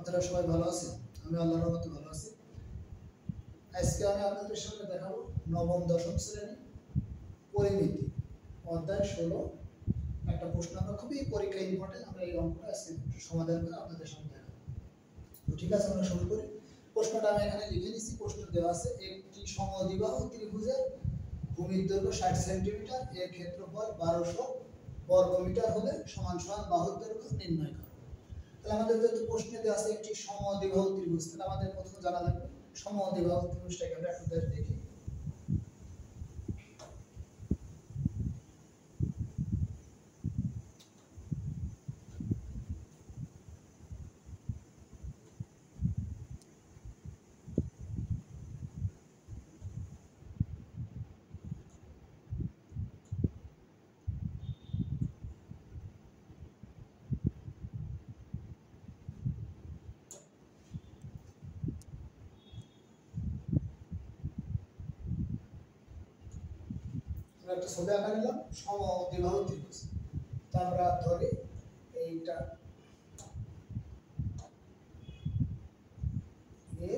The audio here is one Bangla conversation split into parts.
আপনারা সবাই ভালো আছেন? আমি আল্লাহর রহমতে ভালো আছি। আজকে আমি আপনাদের সামনে দেখাবো নবম দশম শ্রেণী পরিমিতি অধ্যায় 16 একটা প্রশ্ন। আমরা খুবই পরীক্ষা ইম্পর্টেন্ট, আমরা এই অঙ্কটা আজকে সমাধান করে আপনাদের সামনে দেখাবো। তো ঠিক আছে, আমরা শুরু করি। প্রশ্নটা আমি এখানে লিখে নিয়েছি। প্রশ্ন দেওয়া আছে একটি সমদ্বিবাহু ত্রিভুজের ভূমির দৈর্ঘ্য 60 সেন্টিমিটার, এর ক্ষেত্রফল 1200 বর্গমিটার হলে সমান সমান বাহুর দৈর্ঘ্য নির্ণয় করো। তাহলে আমাদের যেহেতু প্রশ্নে দেওয়া আছে একটি সমদ্বিবাহু ত্রিভুজ, তাহলে আমাদের প্রথমে জানা লাগবে সমদ্বিবাহু ত্রিভুজটাকে আমরা একটু দেখি। একটা ছবি আঁকা নিলাম সমদ্বিবাহু ত্রিভুজ। তা আমরা ধরি এইটা এ,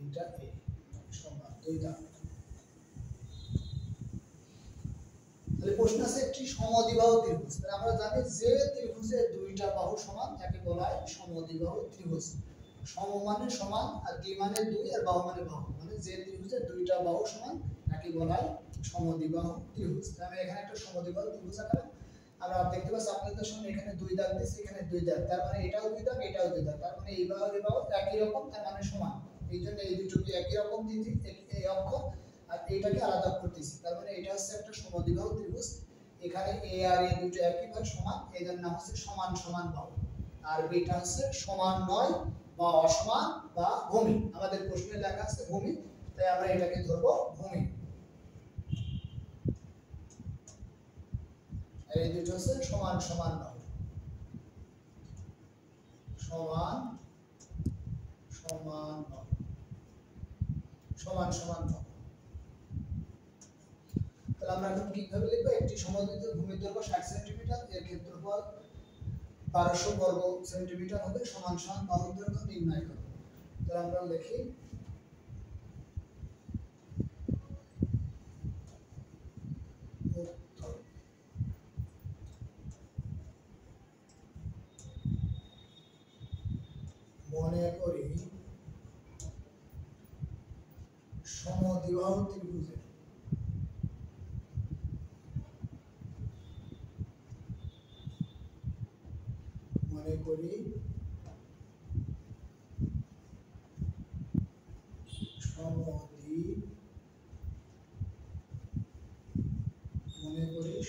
এইটা এ, সমান দুইটা। তাহলে প্রশ্ন আছে একটি সমদ্বিবাহু ত্রিভুজ। তাহলে আমরা জানি যে ত্রিভুজের দুইটা বাহু সমান তাকে বলা হয় সমদ্বিবাহু ত্রিভুজ। সম মানে সমান, আর দ্বি মানে দুই, আর বাহু মানে বাহু, মানে যে ত্রিভুজের দুইটা বাহু সমান তাকে বলা হয় সমদ্বিবাহু ত্রিভুজ। তাহলে আমি এখানে একটা সমদ্বিবাহু ত্রিভুজ আঁকলাম। আমরা দেখতে পাচ্ছি আপনাদের সামনে এখানে দুই দাগ দিয়েছি, এখানে দুই দাগ, তার মানে এটাও দুই দাগ, এটাও দুই দাগ, তার মানে এই বাহু এই বাহু একই রকম, তার মানে সমান। এই জন্য এই দুটোকে একই রকম দিয়েছি, এই অক্ষ আর এইটাকে আলাদা করতেছি, তার মানে এটা হচ্ছে একটা সমদ্বিবাহু ত্রিভুজ। এখানে এ আর এ দুটো একই ভাবে সমান, এর নাম হচ্ছে সমান সমান বাহু। আর বিটা হচ্ছে সমান নয় বা অসমান বা ভূমি। আমাদের প্রশ্নে লেখা আছে ভূমি, তাই আমরা এটাকে ধরবো ভূমি। আর এই দুটো হচ্ছে সমান সমান বাহু, সমান সমান বাহু, সমান সমান বাহু। তাহলে আমরা এখন কিভাবে লিখবো? একটি সমদ্বিত ভূমির দৈর্ঘ্য 60 সেন্টিমিটার, এর ক্ষেত্রফল 1200 বর্গ সেন্টিমিটার হবে সমান সমান বাহুর দৈর্ঘ্য নির্ণয় করো। তাহলে আমরা লিখি মনে করি সমদ্বিবাহু ত্রিভুজের মনে করি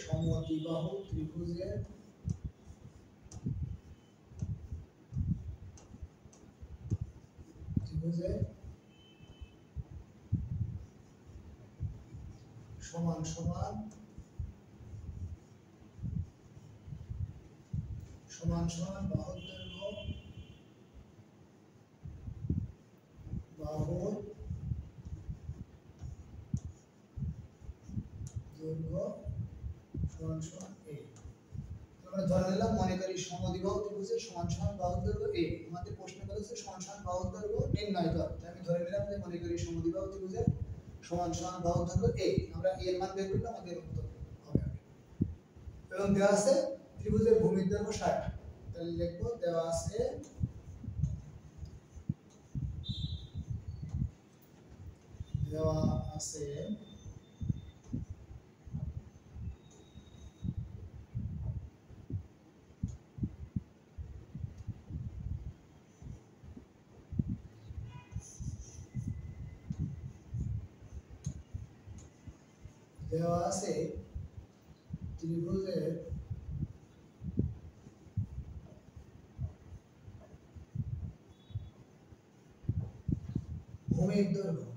সমদ্বিবাহু ত্রিভুজের সমান সমান সমান সমান বাহুর দৈর্ঘ্য সমান সমান a। আমরা ধরে নিলাম মনে করি সমদ্বিবাহু ত্রিভুজের সমান সমান বাহুর দৈর্ঘ্য a। আমাদের প্রশ্ন বলেছে সমান সমান বাহুর দৈর্ঘ্য নির্ণয় কর। তাই আমি ধরে নিলাম যে মনে করি সমদ্বিবাহু ত্রিভুজের সমান সমান বাহুর দৈর্ঘ্য a। আমরা a এর মান বের করলে আমাদের উত্তর হবে। এবং দেওয়া আছে ত্রিভুজের ভূমির দৈর্ঘ্য 60। তাহলে লিখব দেওয়া আছে ত্রিভুজের ভূমির দৈর্ঘ্য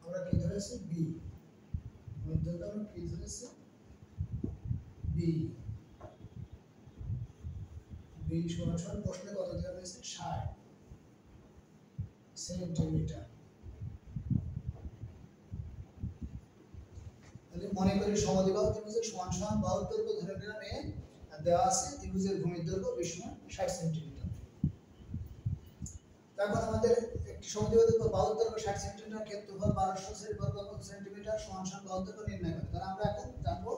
আমরা কি ধরেছি b। ভূমির দৈর্ঘ্য আমরা কি ধরেছি b। b সমান সমান প্রশ্নে কত দেওয়া হয়েছে 60 সেন্টিমিটার। মনে করি সমদ্বিবাহু ত্রিভুজের সমান সমান বাহুর দৈর্ঘ্য ধরে নিলাম a, আর দেওয়া আছে ত্রিভুজের ভূমির দৈর্ঘ্য 20 সমান 60 সেন্টিমিটার। তারপর আমাদের একটি সমদ্বিবাহু ত্রিভুজের বাহুর দৈর্ঘ্য 60 সেন্টিমিটার, ক্ষেত্রফল 1200 বর্গ সেন্টিমিটার সমান সমান বাহুর দৈর্ঘ্য নির্ণয় করতে। তাহলে আমরা এখন জানবো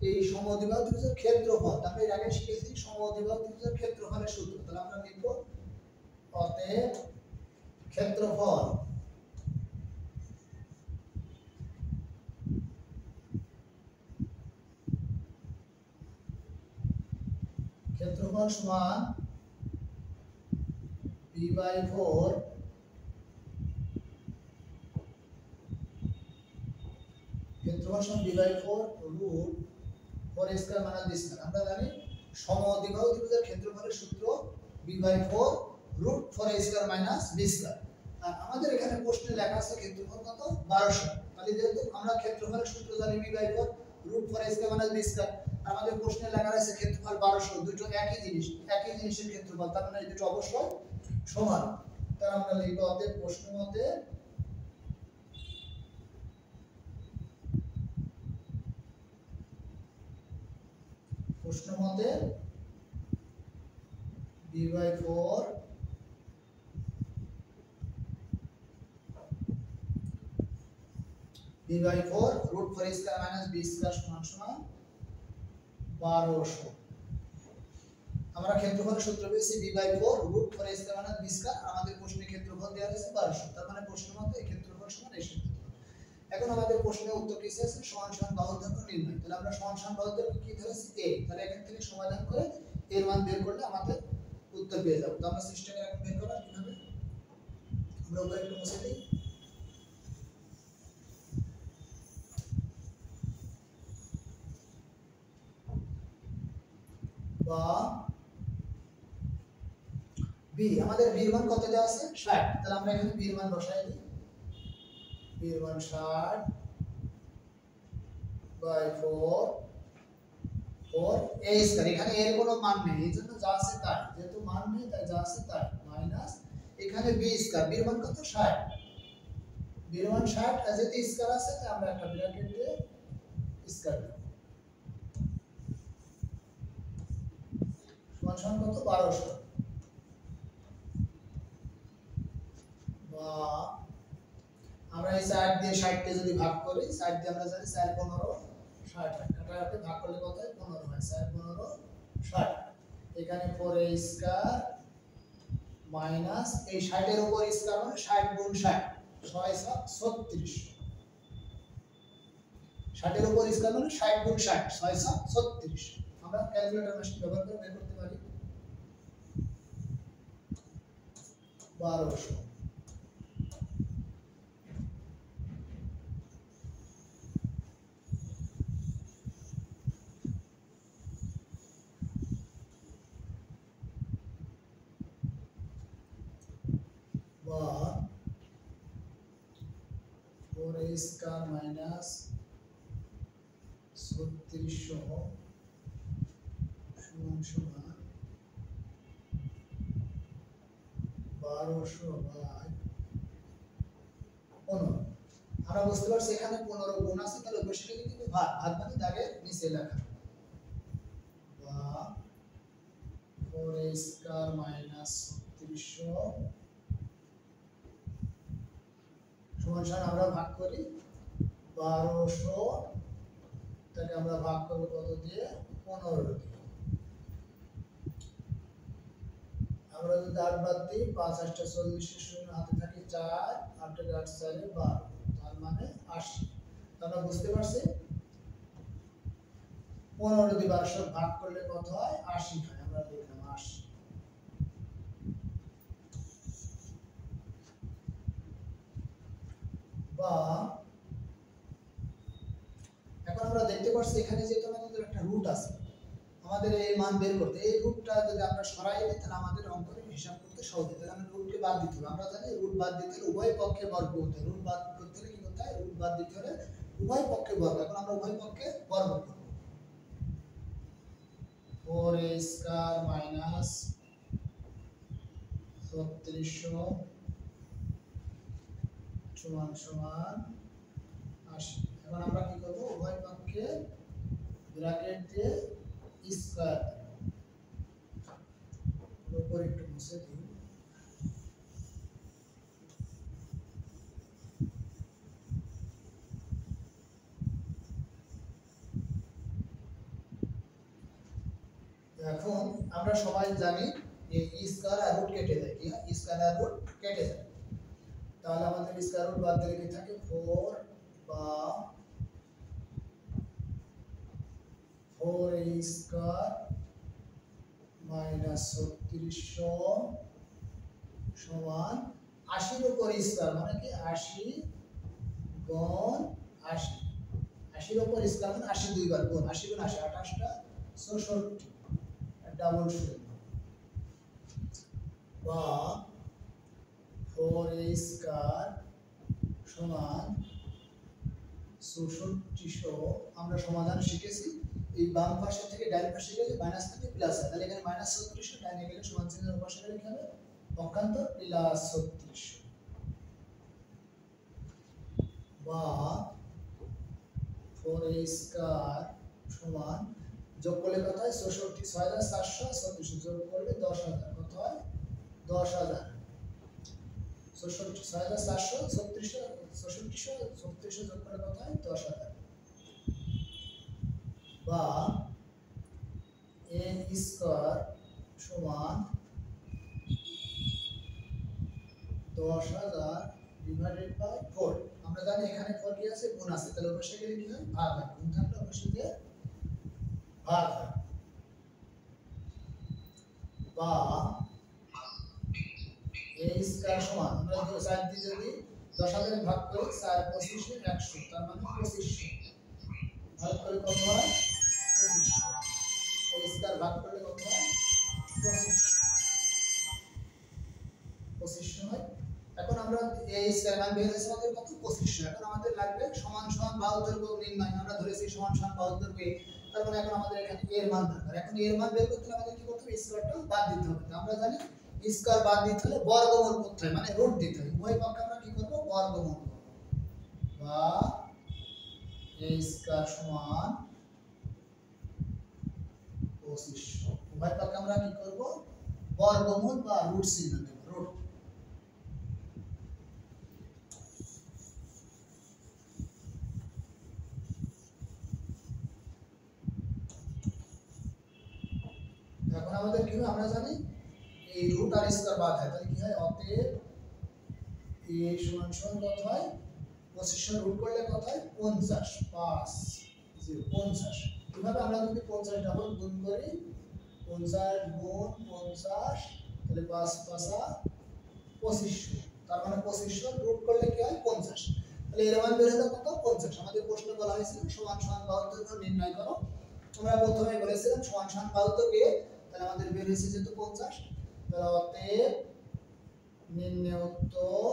এই সমদ্বিবাহু ত্রিভুজের ক্ষেত্রফল। আমরা এর আগে শিখেছি সমদ্বিবাহু ত্রিভুজের ক্ষেত্রফলের সূত্র। তাহলে আমরা লিখব অতএব ক্ষেত্রফল সমান b/4 ক্ষেত্রফল সমান b/4 root 4a square minus b square. আমরা জানি সমদ্বিবাহু ত্রিভুজের ক্ষেত্রফলের সূত্র b/4 root 4a square minus b square. আর আমাদের এখানে প্রশ্নে লেখা আছে ক্ষেত্রফল কত 1200। তাহলে যেহেতু আমরা ক্ষেত্রফলের সূত্র জানি b/4 root 4a square minus b square, আমাদের প্রশ্নে লেখা আছে ক্ষেত্রফল 1200, দুটো একই জিনিস, একই জিনিসের ক্ষেত্রফল, তার মানে এই দুটো অবশ্যই সমান। তাহলে আমরা লিখব অতএব প্রশ্ন মতে b/4 root 4a square minus b square সমান সমান 1200। আমরা ক্ষেত্রফলের সূত্র পেয়েছি b/4 root 4a square minus b square, আমাদের প্রশ্নে ক্ষেত্রফল দেওয়া আছে 1200। তার মানে প্রশ্ন মতে এই ক্ষেত্রফল সমান এই ক্ষেত্রফল। এখন আমাদের প্রশ্নের উত্তর কি আছে সমান সমান বাহুর দৈর্ঘ্য নির্ণয়। তাহলে আমরা সমান সমান বাহুর দৈর্ঘ্য কি ধরেছি a। তাহলে এখান থেকে সমাধান করে এর মান বের করলে আমাদের উত্তর পেয়ে যাব। তো আমরা চেষ্টা করি এখন বের করার কিভাবে। আমরা উপরে একটু মুছে দিই। বা b, আমাদের b এর মান কত দেওয়া আছে 60। তাহলে আমরা এখানে b এর মান বসাই দিই। b এর মান 60/4 4a স্কয়ার। এখানে এর কোনো মান নেই, এইজন্য যা আছে তাই, যেহেতু মান নেই তাই যা আছে তাই, মাইনাস এখানে b স্কয়ার। b এর মান কত 60, b এর মান 60, আর যেহেতু স্কয়ার আছে তাই আমরা একটা ব্র্যাকেট দিয়ে স্কয়ার দেব। সমান সমান কত 1200। বা আমরা এই 60 দিয়ে 60 কে যদি ভাগ করি, 60 দিয়ে আমরা জানি 4 15 60, কাটাকাটি ভাগ করলে কত হয় 15 হয়, 4 15 60। এখানে 4a স্কয়ার মাইনাস এই 60 এর উপর স্কয়ার মানে 60 গুণ 60 6 36। 60 এর উপর স্কয়ার মানে 60 গুণ 60 6 36। আমরা ক্যালকুলেটর মেশিন ব্যবহার করে বের করতে পারি 1200। বা 4a স্কয়ার মাইনাস 3600 সমান সমান 1200/15। আমরা বুঝতে পারছি এখানে 15 গুণ আছে, তাহলে অবশ্যই কিন্তু ভাগ, ভাগ মানে দাগের নিচে লেখা। বা 4a স্কয়ার মাইনাস 3600 সমান সমান আমরা ভাগ করি 1200, তাকে আমরা ভাগ করব কত দিয়ে 15 দিয়ে। আমরা যদি 8 বাদ দিই 5 8 40 শূন্য হাতে থাকে 4 8 8 4 12, তার মানে 80। আমরা বুঝতে পারছি 15 দিয়ে 1200 ভাগ করলে কত হয় 80 হয়। আমরা লিখলাম 80। বা এখন আমরা দেখতে পাচ্ছি এখানে যেহেতু আমাদের একটা রুট আছে, আমাদের এই মান বের করতে এই রুটটা যদি আমরা সরাই দিই তাহলে আমাদের অঙ্কের হিসাব করতে সহজ হবে। তাহলে আমরা রুটকে বাদ দিতে হবে। আমরা জানি রুট বাদ দিতে হলে উভয় পক্ষে বর্গ করতে হয়। রুট বাদ করতে হলে কি করতে হয়, রুট বাদ দিতে হলে উভয় পক্ষে বর্গ। এখন আমরা উভয় পক্ষে বর্গ করব। 4a স্কয়ার মাইনাস 3600 সমান সমান 80। এখন আমরা কি করব, উভয় পক্ষে থেকে ব্র্যাকেট দিয়ে স্কয়ার উপর একটু মুছে দিই। এখন আমরা সবাই জানি যে স্কয়ার আর রুট কেটে যায়, কি হয় স্কয়ার আর রুট কেটে যায়। তাহলে আমাদের স্কয়ার রুট বাদ দিলে কি থাকে 4 বা 4a স্কয়ার মাইনাস 3600 সমান 80 এর উপর স্কয়ার মানে কি 80 গুণ 80, 80 এর উপর স্কয়ার মানে 80 দুইবার গুণ 80 গুণ 80 28 টা 64 ডাবল শূন্য বা 4a স্কয়ার সমান 6400। আমরা সমাধান শিখেছি এই বাম পাশে থেকে ডান পাশে গেলে মাইনাস থেকে প্লাস হয়, তাহলে এখানে মাইনাস 3600 ডানে গেলে সমান চিহ্নের পাশে গেলে কি হবে পক্ষান্তর প্লাস 3600 বা 4a স্কয়ার সমান যোগ করলে কত হয় 64 6400 3600 যোগ করলে 10000 কত হয় 10000 64 6400 3600 যোগ করলে কত হয় 10000 বা a স্কয়ার সমান 10000 ডিভাইডেড বাই 4। আমরা জানি এখানে 4 কি আছে গুণ আছে, তাহলে অবশ্যই গেলে কি হয় ভাগ হয়, গুণ থাকলে অবশ্যই দিয়ে ভাগ হয় বা a স্কয়ার সমান আমরা 4 দিয়ে যদি 10000 ভাগ করি 4 25 এ 100 তার মানে 2500 ভাগ করলে কত হয় 2500, a স্কয়ার ভাগ করলে কত হয় 2500 হয়। এখন আমরা a স্কয়ার মান বের হয়েছে আমাদের কত 2500। এখন আমাদের লাগবে সমান সমান বাহু দৈর্ঘ্য নির্ণয়, আমরা ধরেছি সমান সমান বাহু দৈর্ঘ্য, তার মানে এখন আমাদের এখানে এর মান দরকার। এখন এর মান বের করতে আমাদের কি করতে হবে স্কয়ারটা বাদ দিতে হবে। আমরা জানি স্কয়ার বাদ দিতে হলে বর্গমূল করতে হয়, মানে রুট দিতে হয়। উভয় পক্ষে আমরা কি করব বর্গমূল করব বা a স্কয়ার সমান 2500, উভয় পক্ষে আমরা কি করব বর্গমূল বা রুট চিহ্ন দেব রুট। এখন আমাদের কি হয় আমরা জানি এই রুট আর স্কয়ার বাদ হয়, তাহলে কি হয় অতএব a সমান সমান কত হয় 2500 রুট করলে কত হয় 50 5 0 50। কিভাবে আমরা যদি 50 ডাবল গুণ করি 50 গুণ 50 তাহলে 5 5 2500, তার মানে 2500 রুট করলে কি হয় 50। তাহলে এর মান বের হলো কত 50। আমাদের প্রশ্নে বলা হয়েছিল সমান সমান বাহু দৈর্ঘ্য নির্ণয় করো। আমরা প্রথমে বলেছিলাম সমান সমান বাহু দৈর্ঘ্য, তাহলে আমাদের বের হয়েছে যেহেতু 50, তাহলে অতএব নিম্নে উত্তর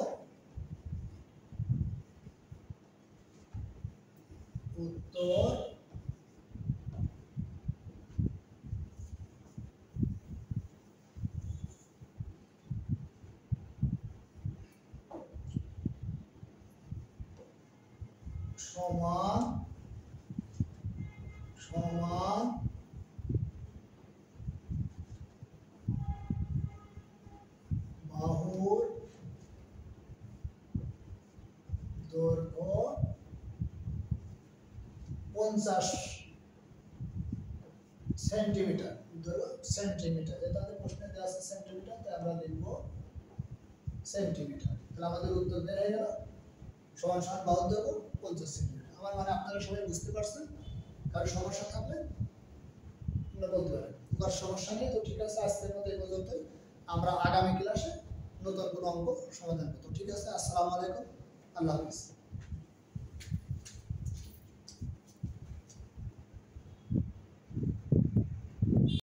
সমান সমান বাহুর দৈর্ঘ্য 50 সেন্টিমিটার, সেন্টিমিটার, যেটা আমাদের প্রশ্নে দেওয়া আছে সেন্টিমিটার, তাই আমরা লিখব সেন্টিমিটার। তাহলে আমাদের উত্তর বের হয়ে গেল সমান সমান বাহুর দৈর্ঘ্য 50 সেন্টিমিটার। আমার মানে আপনারা সবাই বুঝতে পারছেন। কারো সমস্যা থাকলে তোমরা বলতে পারেন। তোমার সমস্যা নেই তো ঠিক আছে, আজকের মতো এই পর্যন্তই। আমরা আগামী ক্লাসে নতুন কোনো অঙ্ক সমাধান করব। ঠিক আছে, আসসালামু আলাইকুম, আল্লাহ হাফেজ।